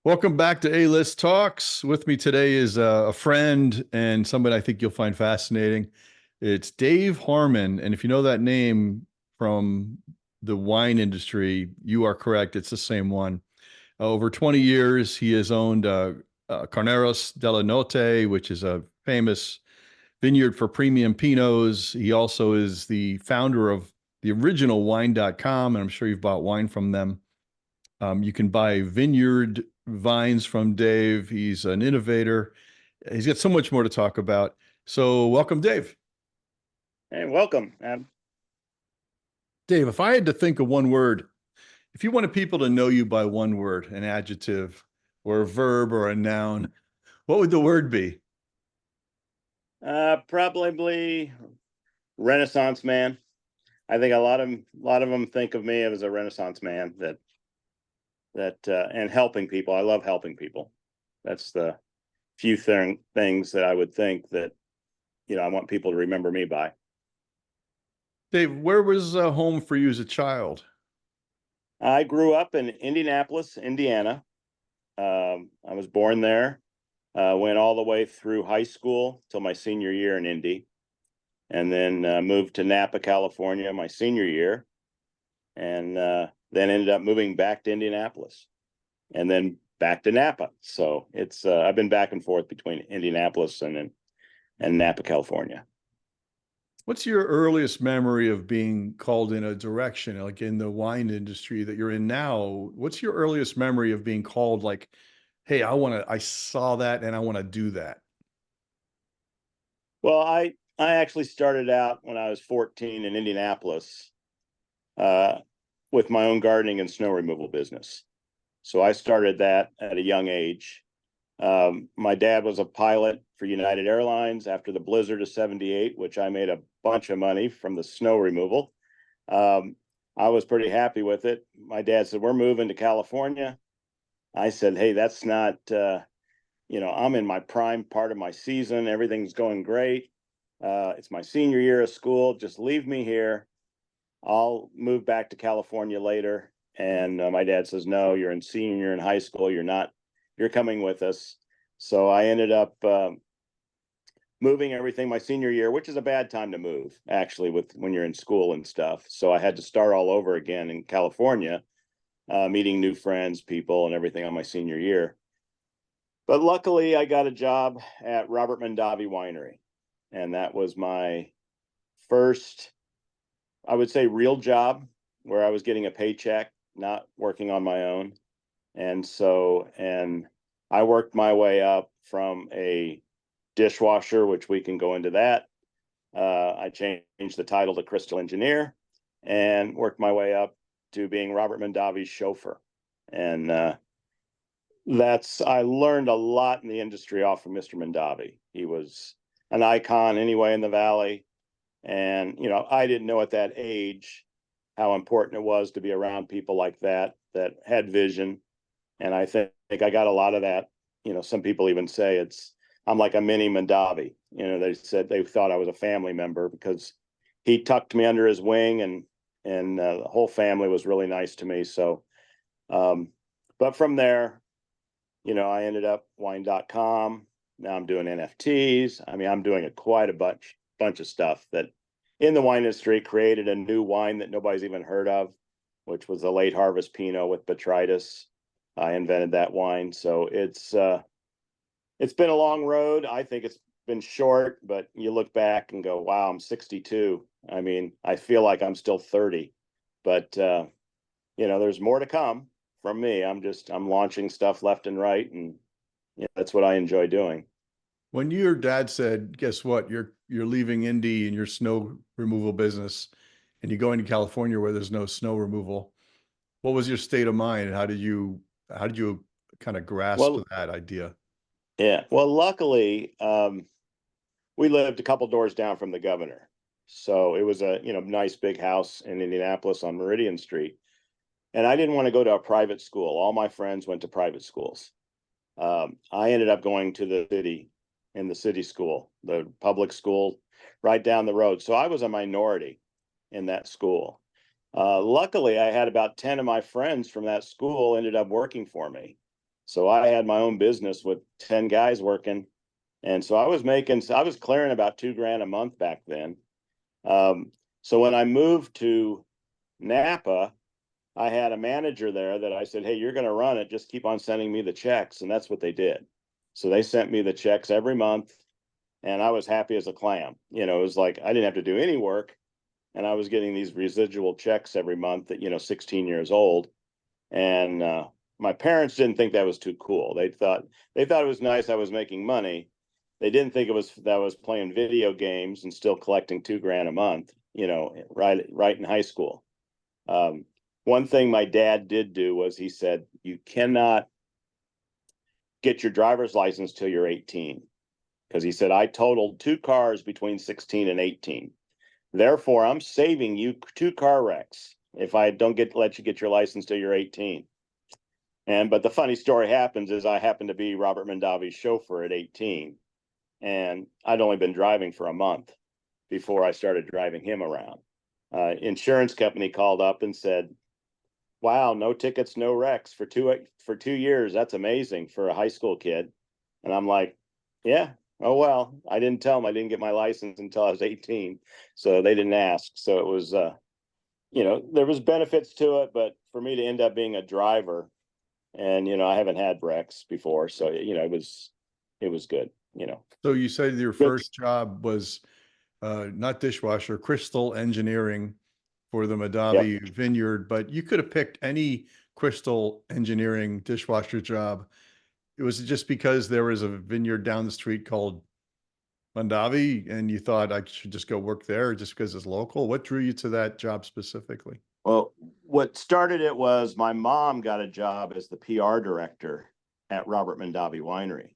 Welcome back to A-List Talks. With me today is a friend and somebody I think you'll find fascinating. It's Dave Harmon. And if you know that name from the wine industry, you are correct. It's the same one. Over 20 years, he has owned Carneros della Notte, which is a famous vineyard for premium Pinots. He also is the founder of the original wine.com, and I'm sure you've bought wine from them. You can buy vineyard vines from Dave. He's an innovator. He's got so much more to talk about. So, welcome, Dave. Hey, welcome. Dave, if I had to think of one word, if you wanted people to know you by one word, an adjective or a verb or a noun, what would the word be? Probably Renaissance man. I think a lot of them think of me as a Renaissance man and helping people. I love helping people. That's the few things that I would think that I want people to remember me by. Dave, where was home for you as a child? I grew up in Indianapolis, Indiana. I was born there. Went all the way through high school till my senior year in Indy, and then moved to Napa, California, my senior year, and then ended up moving back to Indianapolis, and then back to Napa. So it's I've been back and forth between Indianapolis and Napa, California. What's your earliest memory of being called in a direction, like in the wine industry that you're in now? What's your earliest memory of being called like, hey, I saw that and I want to do that? Well, I actually started out when I was 14 in Indianapolis uh, with my own gardening and snow removal business. So I started that at a young age. My dad was a pilot for United Airlines after the blizzard of '78, which I made a bunch of money from the snow removal. Um, I was pretty happy with it. My dad said, "We're moving to California." I said, "Hey, that's not, I'm in my prime part of my season. Everything's going great. It's my senior year of school. Just leave me here. I'll move back to California later." And my dad says, "No, you're in senior year in high school. You're coming with us." So I ended up moving everything my senior year, which is a bad time to move, actually, with when you're in school and stuff. So I had to start all over again in California, meeting new friends, people, and everything on my senior year. But luckily, I got a job at Robert Mondavi Winery, and that was my first, I would say, real job where I was getting a paycheck, not working on my own. And I worked my way up from a dishwasher, which we can go into that. I changed the title to Crystal Engineer and worked my way up to being Robert Mondavi's chauffeur. And I learned a lot in the industry off of Mr. Mondavi. He was an icon anyway in the Valley. And, I didn't know at that age how important it was to be around people like that had vision. And I think I got a lot of that. Some people even say I'm like a mini Mondavi. They said they thought I was a family member because he tucked me under his wing, and the whole family was really nice to me. So, but from there, I ended up wine.com. Now I'm doing NFTs. I mean, I'm doing quite a bunch of stuff that in the wine industry created a new wine that nobody's even heard of, which was the late harvest Pinot with botrytis. I invented that wine. So it's been a long road. I think it's been short, but you look back and go, wow, I'm 62. I mean, I feel like I'm still 30, but there's more to come from me. I'm launching stuff left and right, and that's what I enjoy doing. When your dad said, guess what, you're leaving Indy and your snow removal business and you're going to California where there's no snow removal, what was your state of mind? How did you kind of grasp Well, that idea? yeah. Well, luckily, we lived a couple doors down from the governor. So it was a, nice big house in Indianapolis on Meridian Street. And I didn't want to go to a private school. All my friends went to private schools. I ended up going to the city school, the public school right down the road. So I was a minority in that school. Luckily, I had about 10 of my friends from that school ended up working for me. So I had my own business with 10 guys working. And so I was clearing about $2,000 a month back then. So when I moved to Napa, I had a manager there that I said, hey, you're going to run it. Just keep on sending me the checks. And that's what they did. So they sent me the checks every month. And I was happy as a clam. It was like I didn't have to do any work. And I was getting these residual checks every month at, 16 years old. And my parents didn't think that was too cool. They thought it was nice I was making money. They didn't think it was that I was playing video games and still collecting $2,000 a month, right in high school. One thing my dad did do was he said, you cannot get your driver's license till you're 18. Because he said, I totaled 2 cars between 16 and 18. Therefore, I'm saving you 2 car wrecks if I don't let you get your license till you're 18. But the funny story happens is I happened to be Robert Mondavi's chauffeur at 18. And I'd only been driving for a month before I started driving him around. Insurance company called up and said, wow, no tickets, no wrecks for 2 years. That's amazing for a high school kid. And I'm like, yeah, oh, well, I didn't tell them I didn't get my license until I was 18. So they didn't ask. So it was, there was benefits to it, but for me to end up being a driver and, I haven't had wrecks before. So, it was good. So you said your Good. first job was not dishwasher, crystal engineering for the Yep. Mondavi vineyard, but you could have picked any crystal engineering dishwasher job. It was just because there was a vineyard down the street called Mondavi and you thought I should just go work there just because it's local. What drew you to that job specifically? Well, what started it was my mom got a job as the PR director at Robert Mondavi Winery.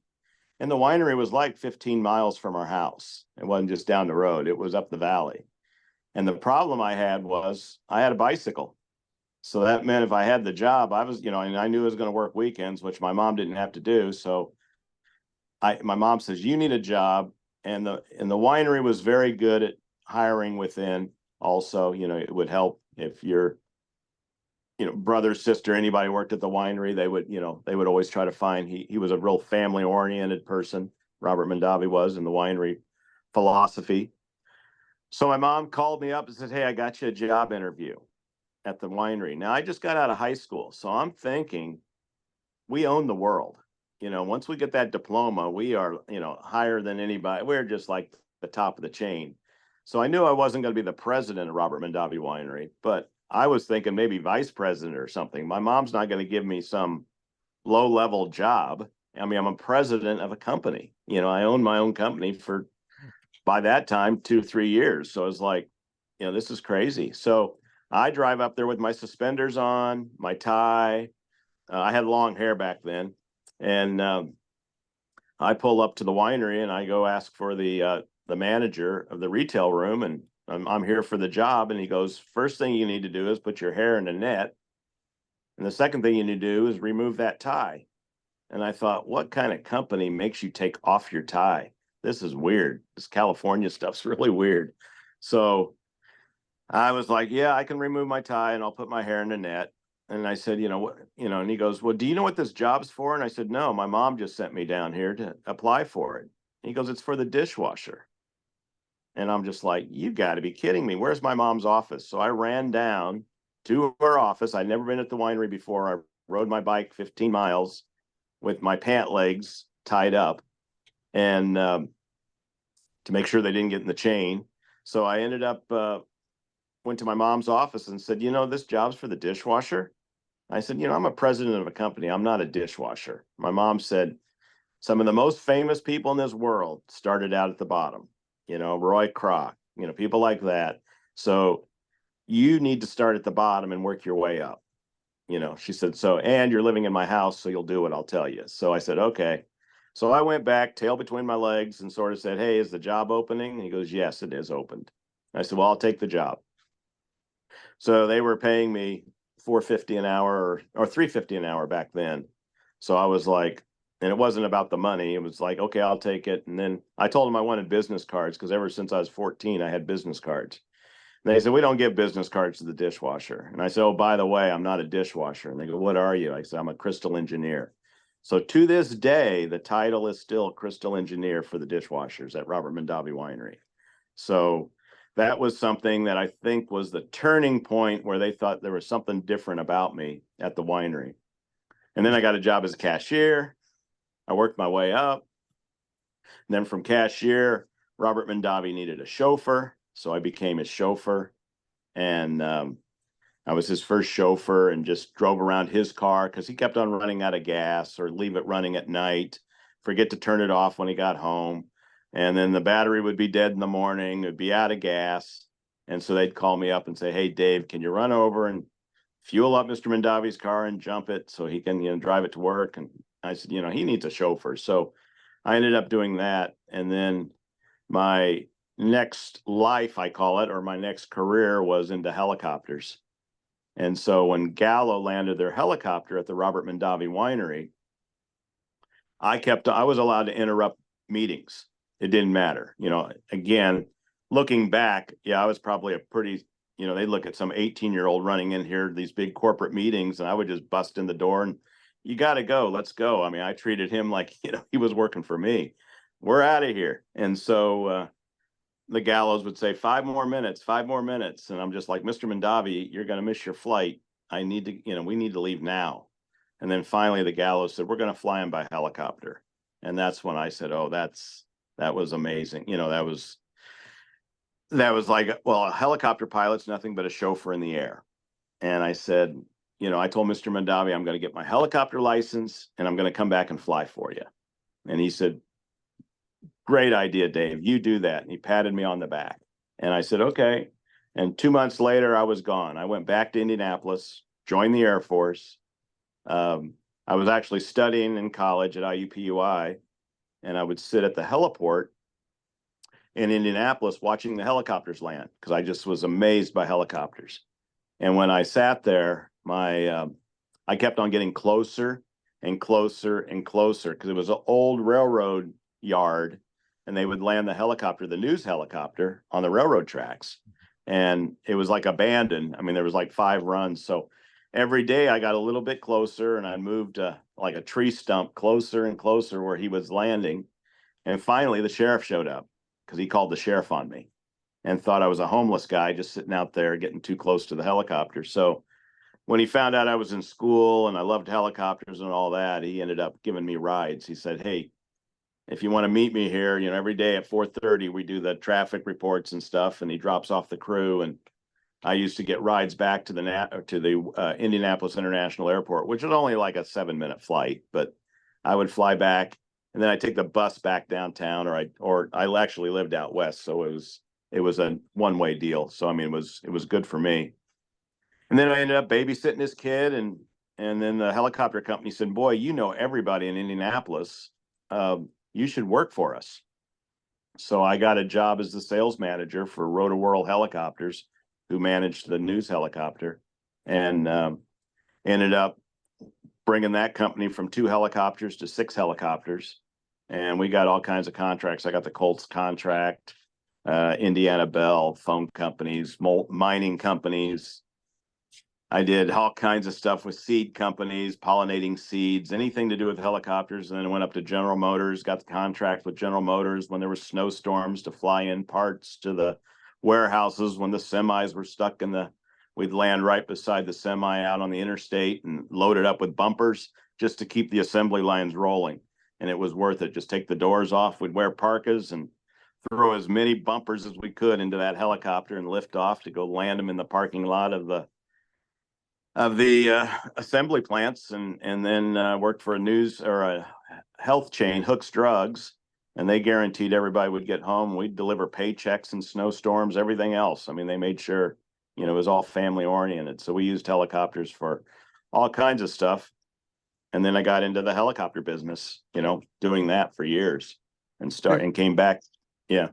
And the winery was like 15 miles from our house. It wasn't just down the road, it was up the valley. And the problem I had was I had a bicycle. So that meant if I had the job, I was, and I knew I was going to work weekends, which my mom didn't have to do. So my mom says, you need a job. And the winery was very good at hiring within also, it would help if your brother, sister, anybody worked at the winery, they would always try to find. He was a real family oriented person. Robert Mondavi was in the winery philosophy. So my mom called me up and said, hey, I got you a job interview at the winery. Now I just got out of high school. So I'm thinking we own the world. Once we get that diploma, we are, higher than anybody. We're just like the top of the chain. So I knew I wasn't going to be the president of Robert Mondavi Winery, but I was thinking maybe vice president or something. My mom's not going to give me some low level job. I mean, I'm a president of a company. I own my own company for, by that time, 2-3 years. So it's like, this is crazy. So I drive up there with my suspenders on, my tie. I had long hair back then. And I pull up to the winery and I go ask for the manager of the retail room, and I'm here for the job. And he goes, first thing you need to do is put your hair in a net. And the second thing you need to do is remove that tie. And I thought, what kind of company makes you take off your tie? This is weird. This California stuff's really weird. So I was like, yeah, I can remove my tie and I'll put my hair in a net. And I said, what, and he goes, well, do you know what this job's for? And I said, no, my mom just sent me down here to apply for it. And he goes, it's for the dishwasher. And I'm just like, you got to be kidding me. Where's my mom's office? So I ran down to her office. I'd never been at the winery before. I rode my bike 15 miles with my pant legs tied up and to make sure they didn't get in the chain. So I ended up, went to my mom's office and said, this job's for the dishwasher. I said, I'm a president of a company. I'm not a dishwasher. My mom said, some of the most famous people in this world started out at the bottom, Roy Kroc, people like that. So you need to start at the bottom and work your way up. She said, and you're living in my house, so you'll do what I'll tell you. So I said, okay. So I went back, tail between my legs, and sort of said, hey, is the job opening? And he goes, yes, it is opened. I said, well, I'll take the job. So they were paying me $4.50 an hour or $3.50 an hour back then. So I was like, and it wasn't about the money. It was like, okay, I'll take it. And then I told them I wanted business cards because ever since I was 14, I had business cards. And they said, we don't give business cards to the dishwasher. And I said, oh, by the way, I'm not a dishwasher. And they go, what are you? I said, I'm a crystal engineer. So to this day, the title is still crystal engineer for the dishwashers at Robert Mondavi Winery. So that was something that I think was the turning point where they thought there was something different about me at the winery. And then I got a job as a cashier. I worked my way up. And then from cashier, Robert Mondavi needed a chauffeur. So I became his chauffeur. And I was his first chauffeur and just drove around his car because he kept on running out of gas or leave it running at night, forget to turn it off when he got home. And then the battery would be dead in the morning, it would be out of gas. And so they'd call me up and say, hey, Dave, can you run over and fuel up Mr. Mondavi's car and jump it so he can, drive it to work? And I said, he needs a chauffeur. So I ended up doing that. And then my next life, I call it, or my next career was into helicopters. And so when Gallo landed their helicopter at the Robert Mondavi Winery, I was allowed to interrupt meetings. It didn't matter. Again, looking back, yeah, I was probably a pretty, they look at some 18-year-old running in here, these big corporate meetings, and I would just bust in the door and you got to go, let's go. I mean, I treated him like, he was working for me. We're out of here. And so, the Gallows would say 5 more minutes, 5 more minutes. And I'm just like, Mr. Mondavi, you're going to miss your flight. I need to, we need to leave now. And then finally the Gallows said, we're going to fly him by helicopter. And that's when I said, oh, that was amazing. That was like, well, a helicopter pilot's nothing but a chauffeur in the air. And I said, I told Mr. Mondavi, I'm going to get my helicopter license and I'm going to come back and fly for you. And he said, great idea, Dave. You do that. And he patted me on the back. And I said, okay. And 2 months later, I was gone. I went back to Indianapolis, joined the Air Force. I was actually studying in college at IUPUI, and I would sit at the heliport in Indianapolis watching the helicopters land because I just was amazed by helicopters. And when I sat there, I kept on getting closer and closer and closer because it was an old railroad yard. And they would land the helicopter, the news helicopter, on the railroad tracks. And it was like abandoned. I mean, there was like 5 runs. So every day I got a little bit closer and I moved like a tree stump closer and closer where he was landing. And finally the sheriff showed up because he called the sheriff on me and thought I was a homeless guy just sitting out there getting too close to the helicopter. So when he found out I was in school and I loved helicopters and all that, he ended up giving me rides. He said, hey, if you want to meet me here, every day at 4:30, we do the traffic reports and stuff, and he drops off the crew. And I used to get rides back to the Indianapolis International Airport, which was only like a 7-minute flight, but I would fly back and then I take the bus back downtown, or I actually lived out west. So it was a one-way deal. So, I mean, it was good for me. And then I ended up babysitting his kid, and then the helicopter company said, boy, everybody in Indianapolis. You should work for us. So I got a job as the sales manager for Roto-Whirl Helicopters, who managed the news helicopter, and ended up bringing that company from 2 helicopters to 6 helicopters. And we got all kinds of contracts. I got the Colts contract, Indiana Bell, phone companies, mining companies. I did all kinds of stuff with seed companies, pollinating seeds, anything to do with helicopters. And then I went up to General Motors, got the contract with General Motors when there were snowstorms to fly in parts to the warehouses when the semis were stuck we'd land right beside the semi out on the interstate and load it up with bumpers just to keep the assembly lines rolling. And it was worth it. Just take the doors off. We'd wear parkas and throw as many bumpers as we could into that helicopter and lift off to go land them in the parking lot of the assembly plants, and then worked for a news or a health chain, Hooks Drugs, and they guaranteed everybody would get home. We'd deliver paychecks and snowstorms, everything else. I mean, they made sure, it was all family oriented. So we used helicopters for all kinds of stuff. And then I got into the helicopter business, doing that for years and came back. Yeah.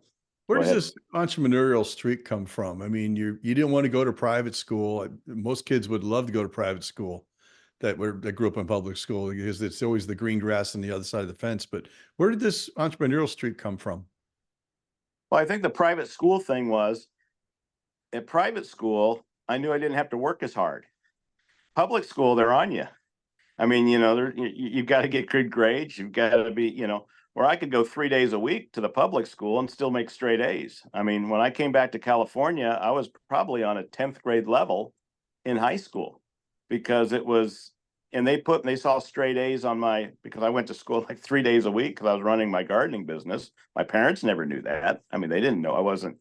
Where does this entrepreneurial streak come from? I mean, you didn't want to go to private school. Most kids would love to go to private school that grew up in public school because it's always the green grass on the other side of the fence. But where did this entrepreneurial streak come from? Well, I think the private school thing was, at private school, I knew I didn't have to work as hard. Public school, they're on you. I mean, you've got to get good grades. You've got to be, where I could go 3 days a week to the public school and still make straight A's. I mean, when I came back to California, I was probably on a 10th grade level in high school because it was, and they saw straight A's on because I went to school like 3 days a week because I was running my gardening business. My parents never knew that. I mean, they didn't know I wasn't,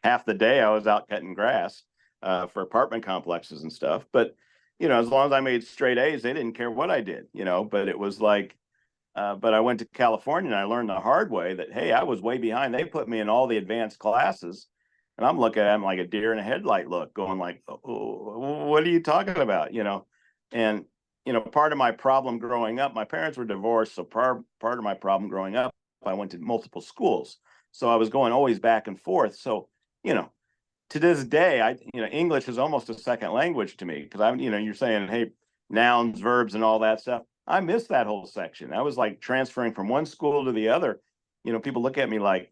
half the day I was out cutting grass for apartment complexes and stuff. But, as long as I made straight A's, they didn't care what I did, but it was like, but I went to California and I learned the hard way that, hey, I was way behind. They put me in all the advanced classes. And I'm looking at them like a deer in a headlight look, going like, oh, what are you talking about? And, part of my problem growing up, my parents were divorced. So part of my problem growing up, I went to multiple schools. So I was going always back and forth. So, to this day, English is almost a second language to me because you're saying, hey, nouns, verbs, and all that stuff. I missed that whole section. I was like transferring from one school to the other. People look at me like,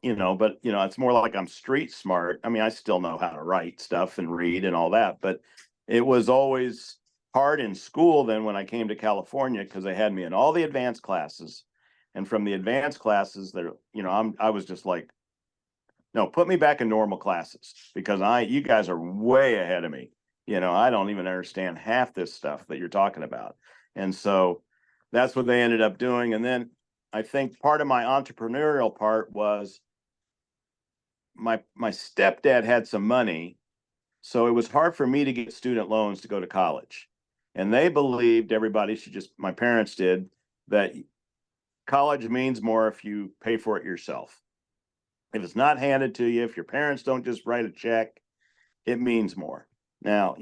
but it's more like I'm street smart. I mean, I still know how to write stuff and read and all that, but it was always hard in school then when I came to California because they had me in all the advanced classes. And from the advanced classes there, I was just like, no, put me back in normal classes because you guys are way ahead of me. I don't even understand half this stuff that you're talking about. And so that's what they ended up doing. And then I think part of my entrepreneurial part was my stepdad had some money. So it was hard for me to get student loans to go to college. And they believed everybody should my parents did, that college means more if you pay for it yourself. If it's not handed to you, if your parents don't just write a check, it means more. Now,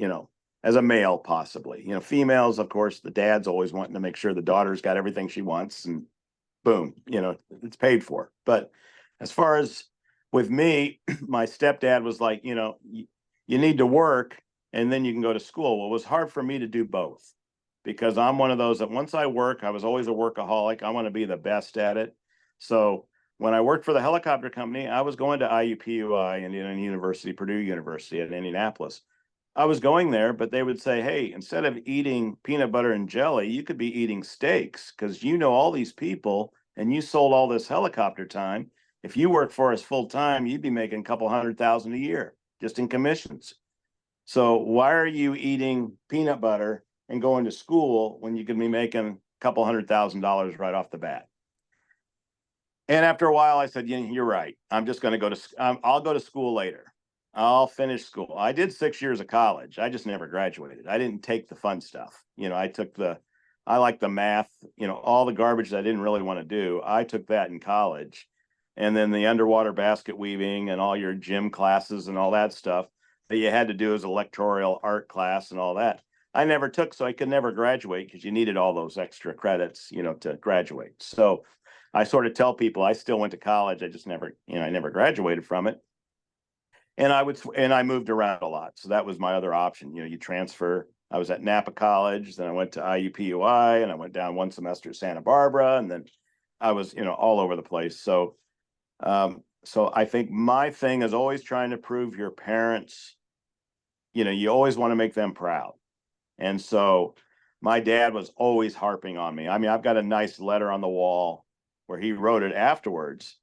as a male, possibly, females, of course, the dad's always wanting to make sure the daughter's got everything she wants and boom, it's paid for. But as far as with me, my stepdad was like, you need to work and then you can go to school. Well, it was hard for me to do both because I'm one of those that once I work, I was always a workaholic. I want to be the best at it. So when I worked for the helicopter company, I was going to IUPUI, Indiana University, Purdue University at Indianapolis. I was going there, but they would say, hey, instead of eating peanut butter and jelly, you could be eating steaks because all these people and you sold all this helicopter time. If you work for us full time, you'd be making a couple $100,000 a year just in commissions. So why are you eating peanut butter and going to school when you could be making a couple $100,000 right off the bat? And after a while, I said, yeah, you're right. I'm just going to I'll go to school later. I'll finish school. I did 6 years of college. I just never graduated. I didn't take the fun stuff. I like the math, all the garbage that I didn't really want to do. I took that in college. And then the underwater basket weaving and all your gym classes and all that stuff that you had to do as electoral art class and all that. I never took, so I could never graduate because you needed all those extra credits, to graduate. So I sort of tell people I still went to college. I just never, I never graduated from it. And I moved around a lot. So that was my other option. You transfer. I was at Napa College, then I went to IUPUI and I went down one semester at Santa Barbara. And then I was, all over the place. So, so I think my thing is always trying to prove your parents, you always want to make them proud. And so my dad was always harping on me. I mean, I've got a nice letter on the wall where he wrote it afterwards,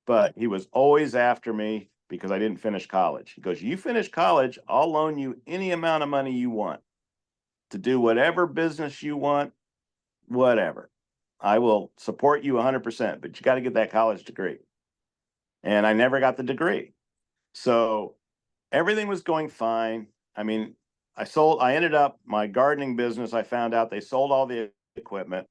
but he was always after me because I didn't finish college. He goes, you finish college, I'll loan you any amount of money you want to do whatever business you want, whatever. I will support you 100%, but you got to get that college degree. And I never got the degree. So everything was going fine. I mean, I ended up my gardening business. I found out they sold all the equipment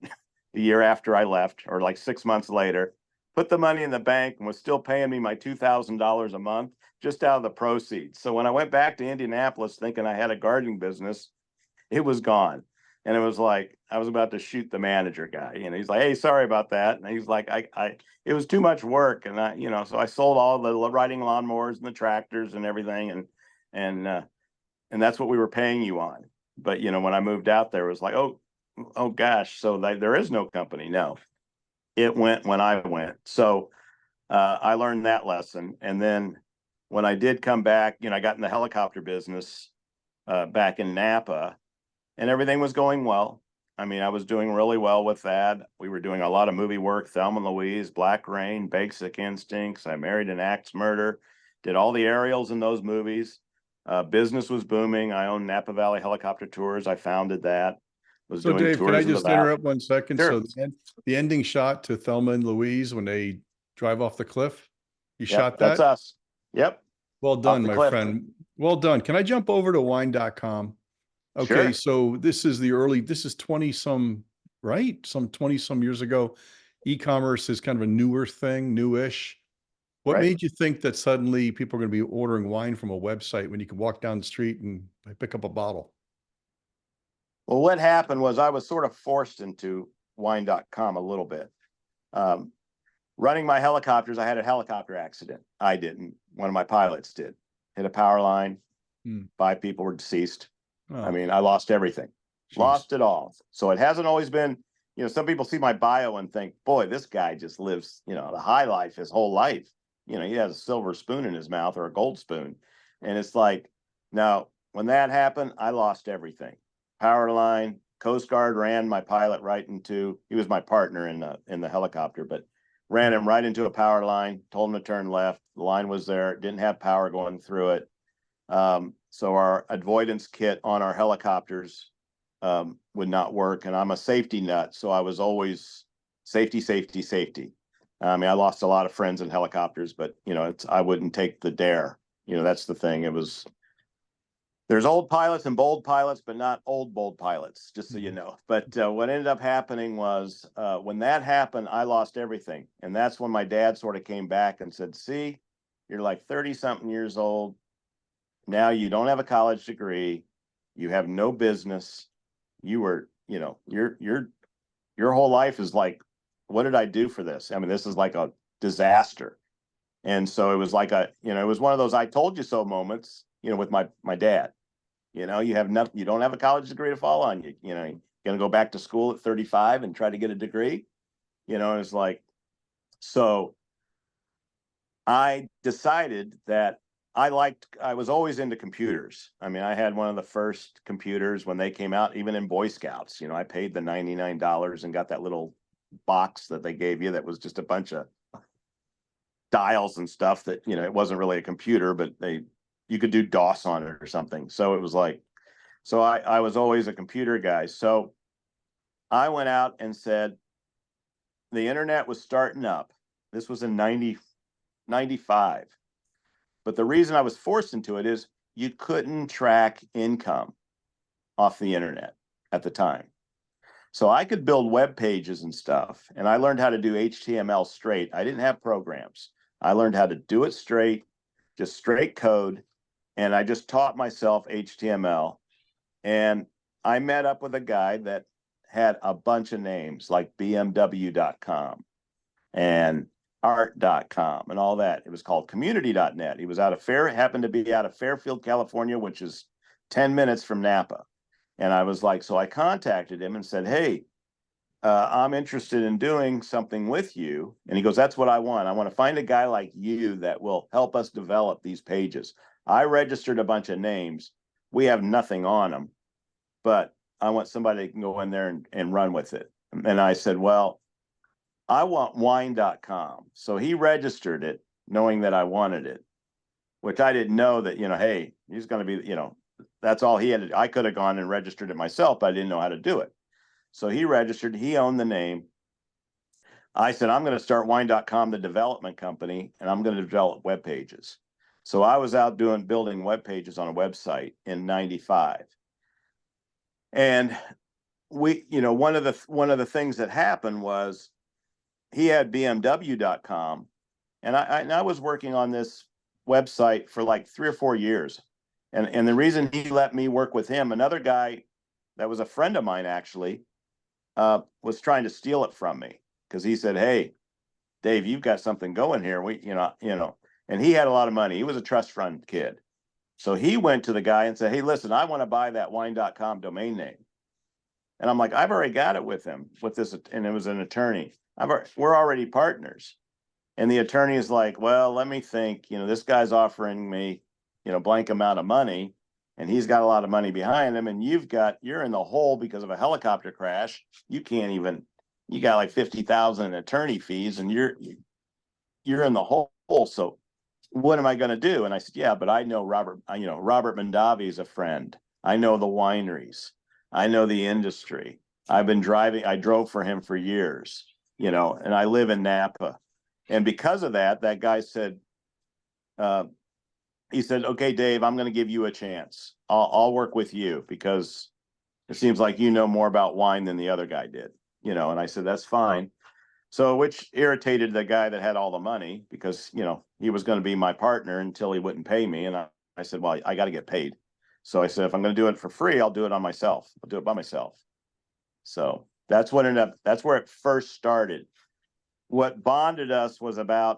the year after I left, or like 6 months later, put the money in the bank and was still paying me my $2,000 a month just out of the proceeds. So when I went back to Indianapolis thinking I had a gardening business, it was gone. And it was like, I was about to shoot the manager guy. He's like, hey, sorry about that. And he's like, it was too much work. And so I sold all the riding lawnmowers and the tractors and everything. And that's what we were paying you on. But, when I moved out there, it was like, oh gosh. So there is no company. No, it went when I went. So I learned that lesson. And then when I did come back, I got in the helicopter business back in Napa. and everything was going well. I mean, I was doing really well with that. We were doing a lot of movie work, Thelma and Louise, Black Rain, Basic Instincts. I Married an Axe Murder, did all the aerials in those movies. Business was booming. I owned Napa Valley Helicopter Tours. I founded that. Was So doing Dave, can I tours of the just valley. interrupt 1 second? Sure. So the ending shot to Thelma and Louise when they drive off the cliff, you Yep, shot that's that? us. Yep, Well off done, the my cliff. friend. Well done. Can I jump over to wine.com? Okay, Sure. so this is 20 some, right? Some 20 some years ago. E-commerce is kind of a newer thing, newish. What Right. made you think that suddenly people are going to be ordering wine from a website when you can walk down the street and pick up a bottle? Well, what happened was I was sort of forced into wine.com a little bit. Um, Running my helicopters, I had a helicopter accident. I didn't. One of my pilots did. Hit a power line. Hmm. 5 people were deceased. I Oh, mean, I lost everything. geez. Lost it all. So it hasn't always been, some people see my bio and think, boy, this guy just lives, the high life his whole life. He has a silver spoon in his mouth or a gold spoon. And it's like, now, when that happened, I lost everything. Power line, Coast Guard ran my pilot right into, he was my partner in the helicopter, but ran him right into a power line, told him to turn left. The line was there, didn't have power going through it. So our avoidance kit on our helicopters would not work. And I'm a safety nut. So I was always safety, safety, safety. I mean, I lost a lot of friends in helicopters, but I wouldn't take the dare. That's the thing. There's old pilots and bold pilots, but not old, bold pilots, just so you know. But what ended up happening was when that happened, I lost everything. And that's when my dad sort of came back and said, see, you're like 30 something years old. Now you don't have a college degree. You have no business. You were, your whole life is like, what did I do for this? I mean, this is like a disaster. And so it was like it was one of those I told you so moments, with my dad. You have nothing, you don't have a college degree to fall on. You're gonna go back to school at 35 and try to get a degree. It's like, so I decided that I was always into computers. I mean, I had one of the first computers when they came out, even in Boy Scouts. I paid the $99 and got that little box that they gave you that was just a bunch of dials and stuff that, it wasn't really a computer, but you could do DOS on it or something. So it was like, so I was always a computer guy. So I went out and said, the internet was starting up. This was in 95. But the reason I was forced into it is you couldn't track income off the internet at the time. So I could build web pages and stuff. And I learned how to do HTML straight. I didn't have programs. I learned how to do it straight, just straight code. And I just taught myself HTML. And I met up with a guy that had a bunch of names like BMW.com and art.com and all that. It was called community.net. He was happened to be out of Fairfield, California, which is 10 minutes from Napa. And I was like, so I contacted him and said, hey, I'm interested in doing something with you. And he goes, that's what I want. I want to find a guy like you that will help us develop these pages. I registered a bunch of names. We have nothing on them, but I want somebody that can go in there and run with it. And I said, well, I want wine.com. So he registered it knowing that I wanted it, which I didn't know that, hey, he's going to be, that's all he had. I could have gone and registered it myself, but I didn't know how to do it. So he registered, he owned the name. I said, I'm going to start wine.com, the development company, and I'm going to develop web pages. So I was out building web pages on a website in 95. And one of the things that happened was he had BMW.com, and I was working on this website for like 3 or 4 years. And the reason he let me work with him, another guy that was a friend of mine actually, was trying to steal it from me because he said, hey, Dave, you've got something going here. And he had a lot of money. He was a trust fund kid. So he went to the guy and said, hey, listen, I want to buy that wine.com domain name. And I'm like, I've already got it with him with this. And it was an attorney. We're already partners. And the attorney is like, well, let me think, this guy's offering me, blank amount of money. and he's got a lot of money behind him, and you're in the hole because of a helicopter crash. You can't even, you got like 50,000 in attorney fees, and you're in the hole. So what am I going to do? And I said, yeah, but I know Robert Mondavi is a friend. I know the wineries. I know the industry. I drove for him for years, and I live in Napa. And because of that, that guy said, he said, okay, Dave, I'm going to give you a chance. I'll work with you because it seems like you know more about wine than the other guy did, and I said, that's fine. So, which irritated the guy that had all the money because, he was going to be my partner until he wouldn't pay me. And I said, well, I got to get paid. So I said, if I'm going to do it for free, I'll do it on myself. I'll do it by myself. So that's where it first started. What bonded us was I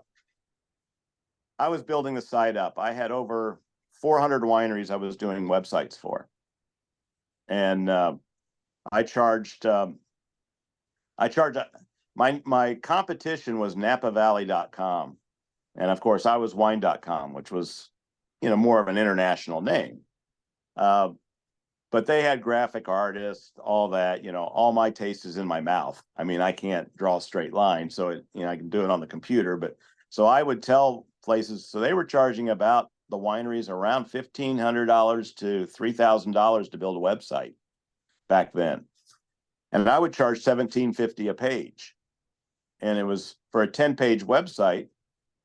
was building the site up. I had over 400 wineries I was doing websites for. And I charged, my competition was napavalley.com. And of course, I was wine.com, which was, more of an international name. But they had graphic artists, all that, all my taste is in my mouth. I mean, I can't draw a straight line. So, I can do it on the computer. But so I would tell places, so they were charging about the wineries around $1,500 to $3,000 to build a website back then. And I would charge $17.50 a page. And it was for a 10-page website.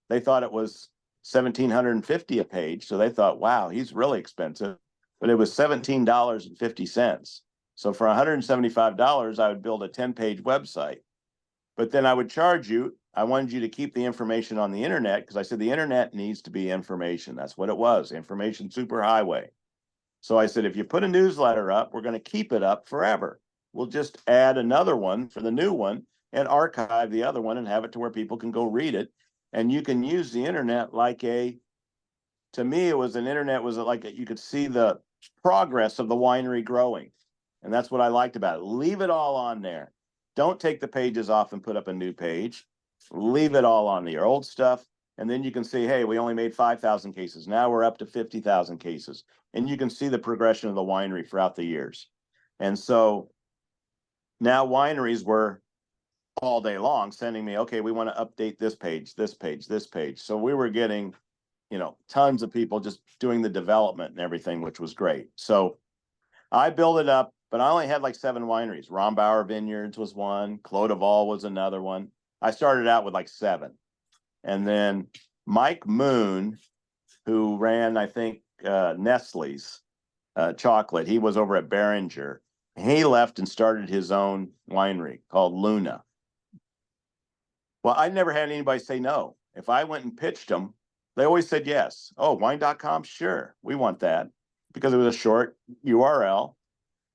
They thought it was $1,750 a page. So they thought, wow, he's really expensive. But it was $17.50. So for $175, I would build a 10-page website. But then I would charge you. I wanted you to keep the information on the internet because I said the internet needs to be information. That's what it was, information superhighway. So I said, if you put a newsletter up, we're going to keep it up forever. We'll just add another one for the new one and archive the other one and have it to where people can go read it. And you can use the internet to me, it was you could see the progress of the winery growing. And that's what I liked about it. Leave it all on there. Don't take the pages off and put up a new page. Leave it all on the old stuff. And then you can see, hey, we only made 5,000 cases. Now we're up to 50,000 cases. And you can see the progression of the winery throughout the years. And so now wineries were all day long sending me, okay, we want to update this page, this page, this page. So we were getting, tons of people just doing the development and everything, which was great. So I built it up, but I only had like 7 wineries. Rombauer Vineyards was one. Clos de Vol was another one. I started out with like 7. And then Mike Moon, who ran, I think, Nestle's chocolate, he was over at Behringer. He left and started his own winery called Luna. Well, I never had anybody say no. If I went and pitched them, they always said yes. Oh, wine.com, sure, we want that, because it was a short URL.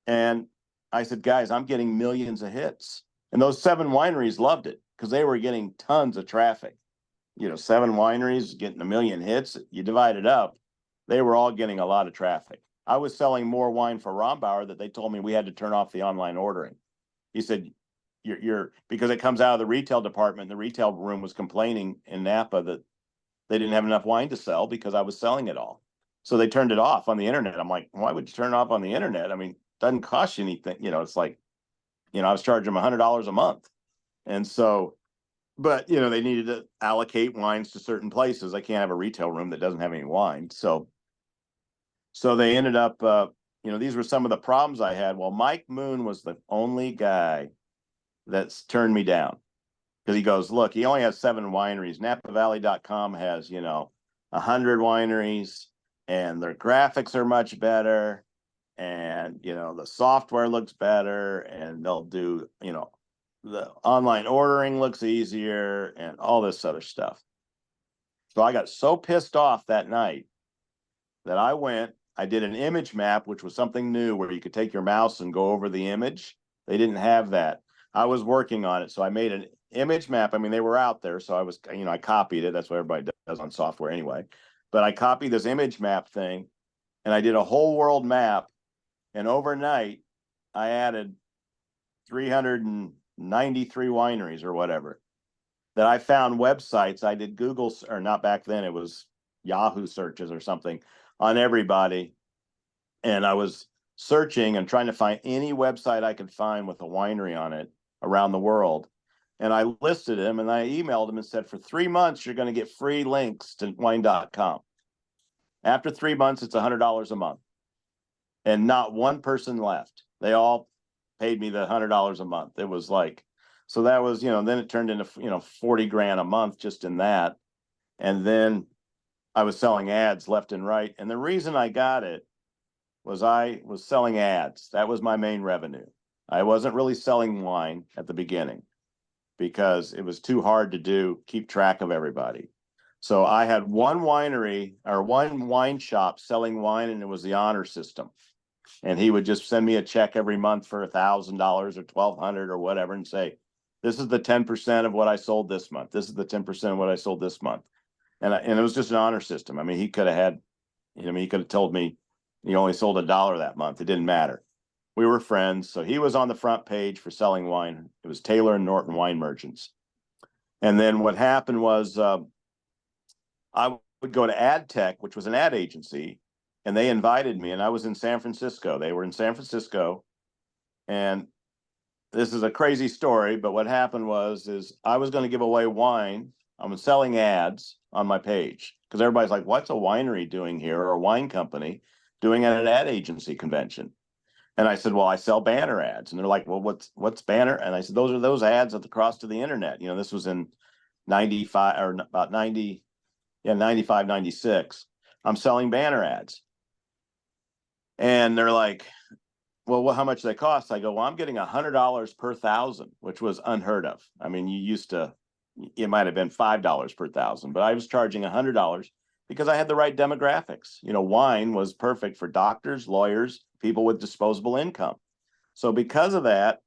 And I said, guys, I'm getting millions of hits. And those 7 wineries loved it because they were getting tons of traffic. 7 wineries getting 1 million hits. You divide it up, they were all getting a lot of traffic. I was selling more wine for Rombauer that they told me we had to turn off the online ordering. He said, you're because it comes out of the retail department. The retail room was complaining in Napa that they didn't have enough wine to sell because I was selling it all. So they turned it off on the internet. I'm like, why would you turn it off on the internet? I mean, it doesn't cost you anything. It's like, I was charging them $100 a month. And so, but, they needed to allocate wines to certain places. I can't have a retail room that doesn't have any wine. So they ended up, these were some of the problems I had. Well, Mike Moon was the only guy that's turned me down. Because he goes, look, he only has 7 wineries. NapaValley.com has, 100 wineries, and their graphics are much better. And, the software looks better, and they'll do, the online ordering looks easier and all this other stuff. So I got so pissed off that night that I did an image map, which was something new where you could take your mouse and go over the image. They didn't have that. I was working on it. So I made an image map. I mean, they were out there. So I copied it. That's what everybody does on software anyway. But I copied this image map thing and I did a whole world map. And overnight, I added 393 wineries or whatever that I found websites. I did Google, or not back then, it was Yahoo searches or something on everybody. And I was searching and trying to find any website I could find with a winery on it around the world. And I listed him and I emailed him and said, for 3 months, you're going to get free links to wine.com. After 3 months, it's $100 a month. And not one person left. They all paid me the $100 a month. It was like, so that was, then it turned into, 40 grand a month just in that. And then I was selling ads left and right. And the reason I got it was I was selling ads. That was my main revenue. I wasn't really selling wine at the beginning because it was too hard to keep track of everybody. So I had one winery or one wine shop selling wine, and it was the honor system. And he would just send me a check every month for $1,000 or $1,200 or whatever, and say, this is the 10% of what I sold this month. This is the 10% of what I sold this month. And it was just an honor system. I mean, he could have had, he could have told me he only sold $1 that month. It didn't matter. We were friends. So he was on the front page for selling wine. It was Taylor and Norton Wine Merchants. And then what happened was I would go to Ad Tech, which was an ad agency, and they invited me, and I was in San Francisco. They were in San Francisco. And this is a crazy story, but what happened is I was going to give away wine. I was selling ads on my page because everybody's like, what's a winery doing here, or a wine company doing at an ad agency convention? And I said, well, I sell banner ads. And they're like, well, what's banner? And I said, those are those ads at the cross to the internet. This was in 95 or about 90, 95, 96. I'm selling banner ads. And they're like, well, how much they cost? I go, well, I'm getting $100 per thousand, which was unheard of. I mean, it might have been $5 per thousand, but I was charging $100 because I had the right demographics. Wine was perfect for doctors, lawyers, people with disposable income. So because of that,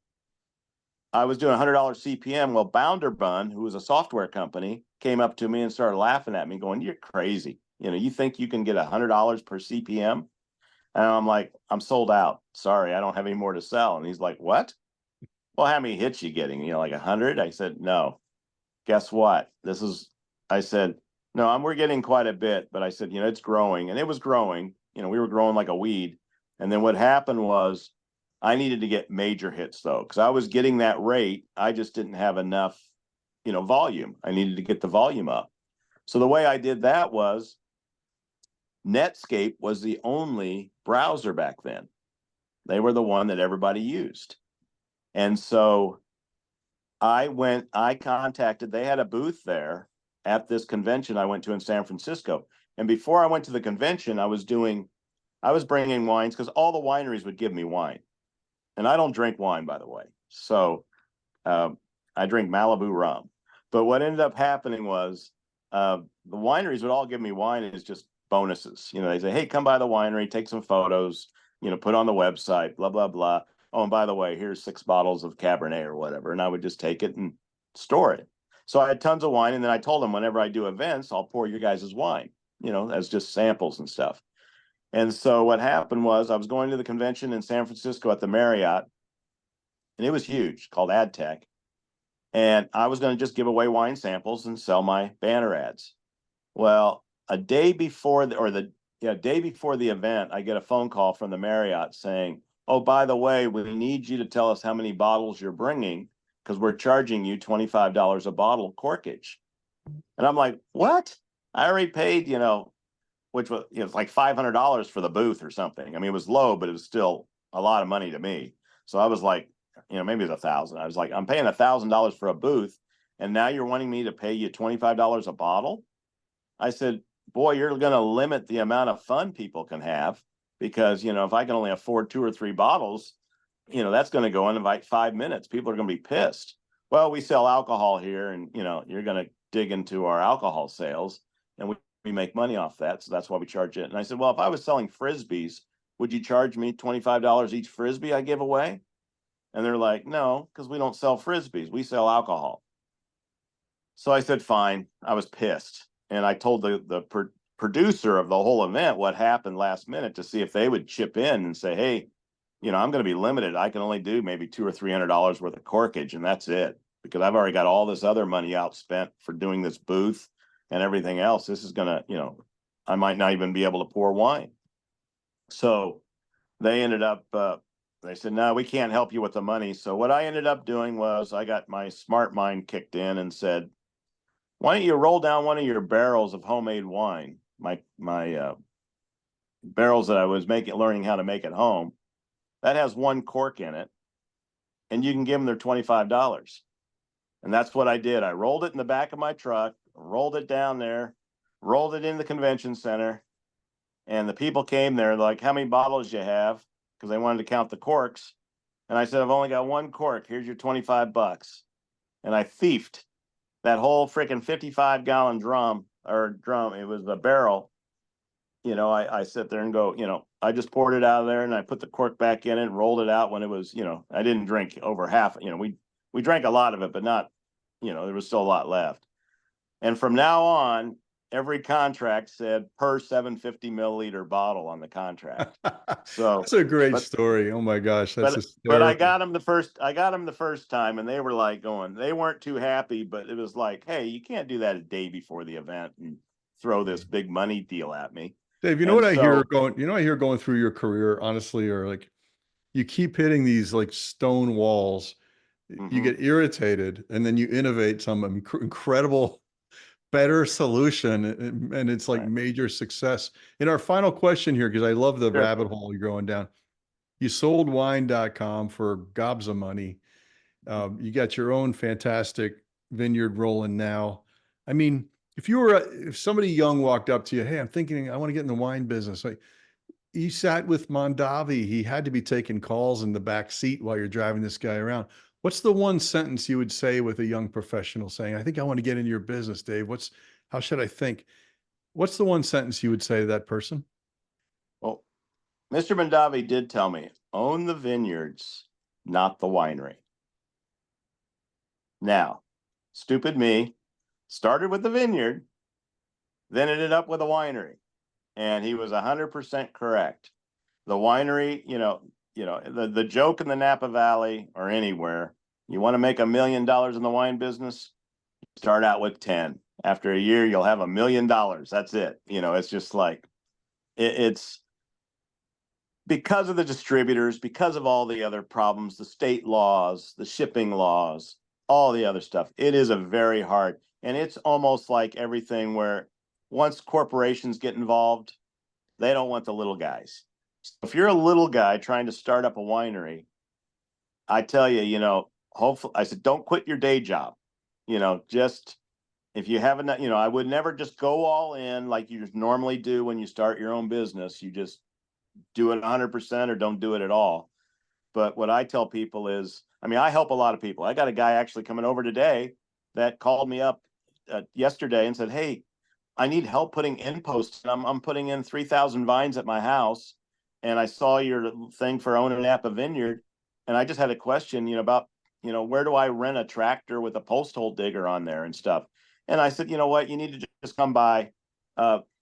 I was doing $100 CPM. Well, Bounderbun, who was a software company, came up to me and started laughing at me, going, you're crazy. You think you can get $100 per CPM? And I'm like, I'm sold out. Sorry, I don't have any more to sell. And he's like, what? Well, how many hits you getting? Like 100? I said, no. Guess what? I said, no, we're getting quite a bit, but I said, it's growing. And it was growing. We were growing like a weed. And then what happened was I needed to get major hits though, because I was getting that rate. I just didn't have enough, volume. I needed to get the volume up. So the way I did that was Netscape was the only browser back then. They were the one that everybody used. And so I contacted, they had a booth there at this convention I went to in San Francisco. And before I went to the convention, I was bringing wines because all the wineries would give me wine. And I don't drink wine, by the way. So I drink Malibu rum. But what ended up happening was the wineries would all give me wine as just bonuses. They say, hey, come by the winery, take some photos, put on the website, blah, blah, blah. Oh, and by the way, here's 6 bottles of Cabernet or whatever. And I would just take it and store it. So I had tons of wine. And then I told them, whenever I do events, I'll pour your guys' wine, as just samples and stuff. And so what happened was I was going to the convention in San Francisco at the Marriott, and it was huge, called Ad Tech. And I was going to just give away wine samples and sell my banner ads. Well, a day before the event, I get a phone call from the Marriott saying, oh, by the way, we need you to tell us how many bottles you're bringing because we're charging you $25 a bottle corkage. And I'm like, what? I already paid, which was, like $500 for the booth or something. I mean, it was low, but it was still a lot of money to me. So I was like, maybe it was $1,000. I was like, I'm paying $1,000 for a booth, and now you're wanting me to pay you $25 a bottle? I said, boy, you're going to limit the amount of fun people can have because, if I can only afford 2 or 3 bottles, that's going to go in like 5 minutes. People are going to be pissed. Well, we sell alcohol here, and, you're going to dig into our alcohol sales, and we make money off that. So that's why we charge it. And I said, well, if I was selling Frisbees, would you charge me $25 each Frisbee I give away? And they're like, no, because we don't sell Frisbees. We sell alcohol. So I said, fine. I was pissed. And I told the producer of the whole event what happened last minute to see if they would chip in and say, hey, I'm going to be limited. I can only do maybe $200 or $300 worth of corkage, and that's it, because I've already got all this other money outspent for doing this booth and everything else. This is going to, I might not even be able to pour wine. So they ended up, they said, no, we can't help you with the money. So what I ended up doing was I got my smart mind kicked in and said, why don't you roll down one of your barrels of homemade wine? My barrels that I was learning how to make at home, that has one cork in it, and you can give them their $25. And that's what I did. I rolled it in the back of my truck, rolled it down there, rolled it in the convention center, and the people came there like, how many bottles you have? Because they wanted to count the corks. And I said, I've only got one cork. Here's your $25. And I thiefed that whole freaking 55-gallon drum. It was a barrel. I sit there and go, I just poured it out of there and I put the cork back in it and rolled it out when it was, I didn't drink over half. We drank a lot of it, but not, there was still a lot left. And from now on, every contract said per 750 milliliter bottle on the contract. So That's a great but story. Oh my gosh, that's but I hysterical. got them the first time, and they were like they weren't too happy, but it was like, hey, you can't do that a day before the event and throw this big money deal at me. Dave, you know And what I hear so going, I hear going through your career, honestly, or like you keep hitting these like stone walls, you mhm, get irritated, and then you innovate some incredible, better solution, and it's like right. major success. In our final question here, because I love the Sure. rabbit hole you're going down, you sold wine.com for gobs of money. You got your own fantastic vineyard rolling now. I mean, if somebody young walked up to you, hey, I'm thinking I want to get in the wine business. Like you sat with Mondavi, he had to be taking calls in the back seat while you're driving this guy around. What's the one sentence you would say with a young professional saying, I think I want to get into your business, Dave? How should I think? What's the one sentence you would say to that person? Well, Mr. Mondavi did tell me, own the vineyards, not the winery. Now, stupid me started with the vineyard, then ended up with a winery, and he was 100% correct. The winery, the joke in the Napa Valley or anywhere, you want to make $1 million in the wine business, start out with 10. After a year, you'll have $1 million. That's it. It's just like it's because of the distributors, because of all the other problems, the state laws, the shipping laws, all the other stuff. It is a very hard, and it's almost like everything where once corporations get involved, they don't want the little guys. So if you're a little guy trying to start up a winery, I tell you, hopefully, I said, don't quit your day job. Just if you haven't, I would never just go all in like you normally do when you start your own business. You just do it 100% or don't do it at all. But what I tell people is, I help a lot of people. I got a guy actually coming over today that called me up yesterday and said, hey, I need help putting in posts. I'm putting in 3,000 vines at my house. And I saw your thing for owning an Napa Vineyard. And I just had a question, about, where do I rent a tractor with a post hole digger on there and stuff? And I said, you know what, you need to just come by.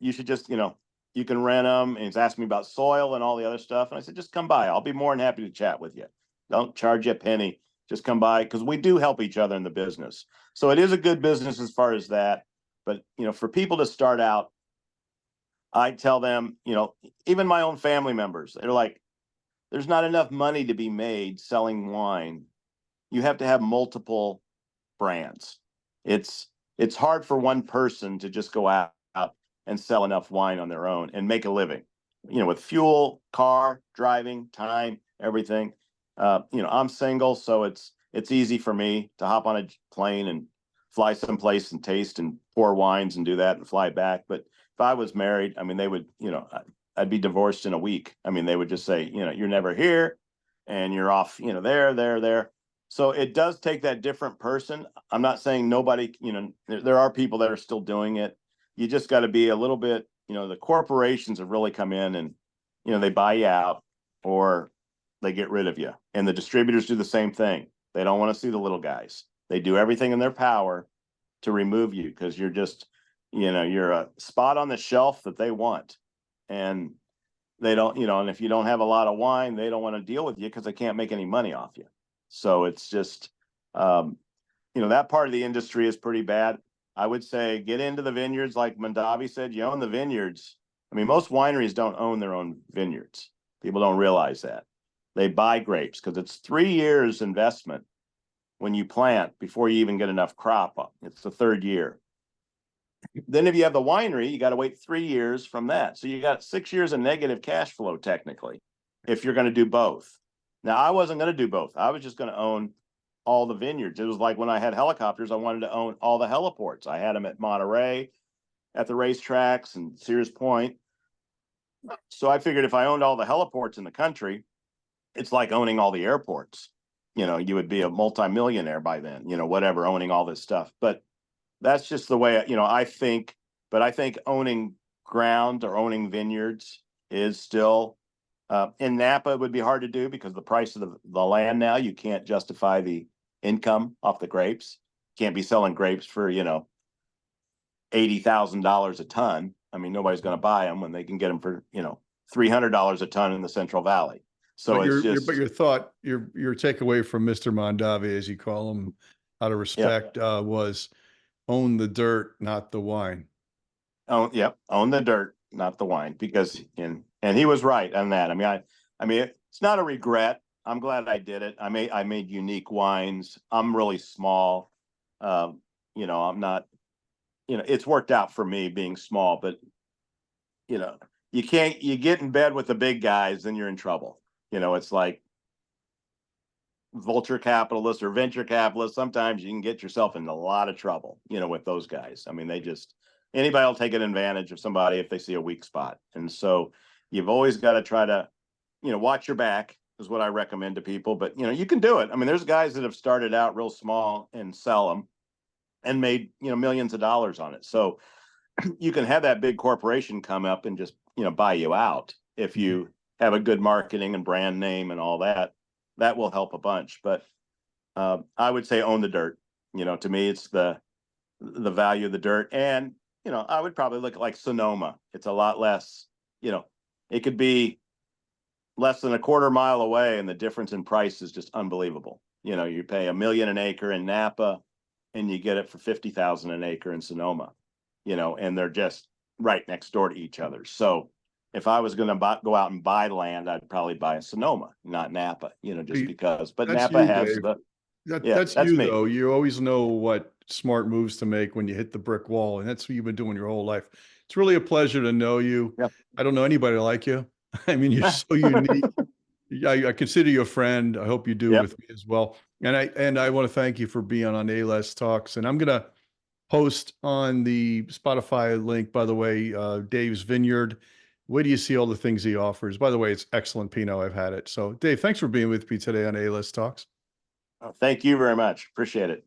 You should just, you can rent them. And he's asked me about soil and all the other stuff. And I said, just come by. I'll be more than happy to chat with you. Don't charge you a penny. Just come by because we do help each other in the business. So it is a good business as far as that. But, for people to start out, I tell them, even my own family members, they're like, there's not enough money to be made selling wine. You have to have multiple brands. It's hard for one person to just go out and sell enough wine on their own and make a living. With fuel, car, driving, time, everything. I'm single, so it's easy for me to hop on a plane and fly someplace and taste and pour wines and do that and fly back. But if I was married, they would, I'd be divorced in a week. They would just say, you're never here and you're off, there. So it does take that different person. I'm not saying nobody, there are people that are still doing it. You just got to be a little bit, the corporations have really come in and, they buy you out or they get rid of you. And the distributors do the same thing. They don't want to see the little guys. They do everything in their power to remove you because you're just, you're a spot on the shelf that they want. And they don't, and if you don't have a lot of wine, they don't want to deal with you because they can't make any money off you. So it's just, that part of the industry is pretty bad. I would say get into the vineyards, like Mondavi said, you own the vineyards. Most wineries don't own their own vineyards. People don't realize that. They buy grapes because it's 3 years investment when you plant before you even get enough crop up. It's the third year. Then if you have the winery, you got to wait 3 years from that. So you got 6 years of negative cash flow technically, if you're going to do both. Now, I wasn't going to do both. I was just going to own all the vineyards. It was like when I had helicopters, I wanted to own all the heliports. I had them at Monterey, at the racetracks, and Sears Point. So I figured if I owned all the heliports in the country, it's like owning all the airports. You would be a multimillionaire by then, whatever, owning all this stuff. But that's just the way, I think. But I think owning ground or owning vineyards is still, in Napa, it would be hard to do because the price of the land now, you can't justify the income off the grapes. Can't be selling grapes for, $80,000 a ton. I mean, nobody's going to buy them when they can get them for, $300 a ton in the Central Valley. So But it's just, your thought, your takeaway from Mr. Mondavi, as you call him, out of respect, was own the dirt, not the wine. own the dirt, not the wine, because and he was right on that. I mean, it's not a regret. I'm glad I did it. I made unique wines. I'm really small. I'm not, it's worked out for me being small, but you get in bed with the big guys, then you're in trouble. It's like vulture capitalists or venture capitalists. Sometimes you can get yourself in a lot of trouble, with those guys. I mean, anybody will take an advantage of somebody if they see a weak spot. And so you've always got to try to, watch your back is what I recommend to people. But, you can do it. I mean, there's guys that have started out real small and sell them and made, millions of dollars on it. So you can have that big corporation come up and just, buy you out if you have a good marketing and brand name and all that. That will help a bunch. But I would say own the dirt. To me, it's the value of the dirt. And, I would probably look at like Sonoma. It's a lot less, it could be less than a quarter mile away, and the difference in price is just unbelievable. You pay $1 million an acre in Napa and you get it for $50,000 an acre in Sonoma, and they're just right next door to each other. So if I was going to go out and buy land, I'd probably buy a Sonoma, not Napa, just because. But That's Napa you, has Dave. That's that's you, me. though. You always know what smart moves to make when you hit the brick wall, and that's what you've been doing your whole life. It's really a pleasure to know you. Yep. I don't know anybody like you. I mean, you're so unique. I consider you a friend. I hope you do Yep. with me as well. And I want to thank you for being on A-List Talks. And I'm gonna post on the Spotify link, by the way, Dave's Vineyard. Where do you see all the things he offers? By the way, it's excellent Pinot. I've had it. So, Dave, thanks for being with me today on A-List Talks. Thank you very much. Appreciate it.